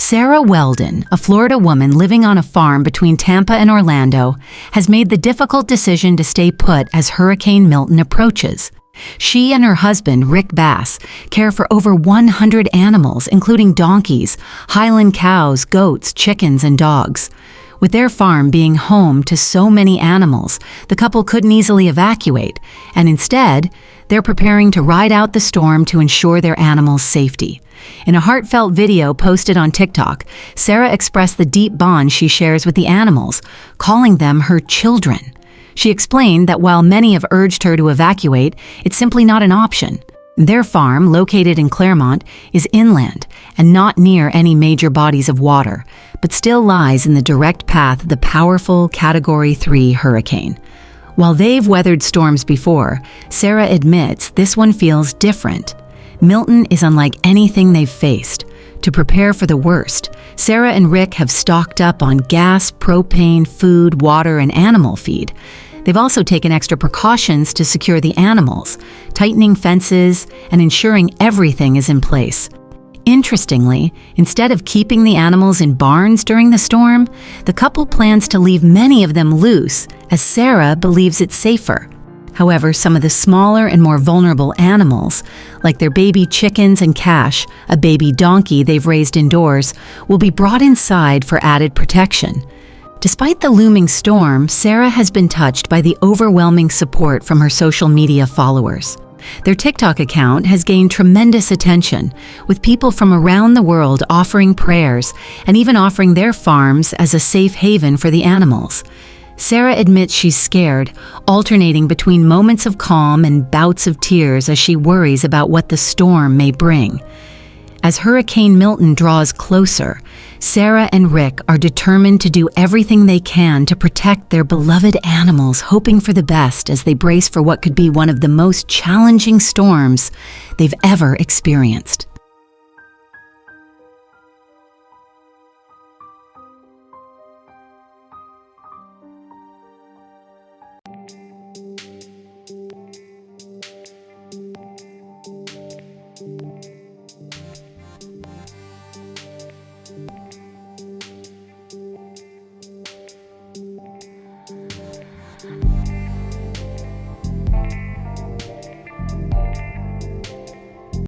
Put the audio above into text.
Sarah Weldon, a Florida woman living on a farm between Tampa and Orlando, has made the difficult decision to stay put as Hurricane Milton approaches. She and her husband, Rick Bass, care for over 100 animals, including donkeys, Highland cows, goats, chickens, and dogs. With their farm being home to so many animals, the couple couldn't easily evacuate, and instead, they're preparing to ride out the storm to ensure their animals' safety. In a heartfelt video posted on TikTok, Sarah expressed the deep bond she shares with the animals, calling them her children. She explained that while many have urged her to evacuate, it's simply not an option. Their farm, located in Claremont, is inland and not near any major bodies of water, but still lies in the direct path of the powerful Category 3 hurricane. While they've weathered storms before, Sarah admits this one feels different. Milton is unlike anything they've faced. To prepare for the worst, Sarah and Rick have stocked up on gas, propane, food, water, and animal feed. They've also taken extra precautions to secure the animals, tightening fences and ensuring everything is in place. Interestingly, instead of keeping the animals in barns during the storm, the couple plans to leave many of them loose, as Sarah believes it's safer. However, some of the smaller and more vulnerable animals, like their baby chickens and Cash, a baby donkey they've raised indoors, will be brought inside for added protection. Despite the looming storm, Sarah has been touched by the overwhelming support from her social media followers. Their TikTok account has gained tremendous attention, with people from around the world offering prayers and even offering their farms as a safe haven for the animals. Sarah admits she's scared, alternating between moments of calm and bouts of tears as she worries about what the storm may bring. As Hurricane Milton draws closer, Sarah and Rick are determined to do everything they can to protect their beloved animals, hoping for the best as they brace for what could be one of the most challenging storms they've ever experienced.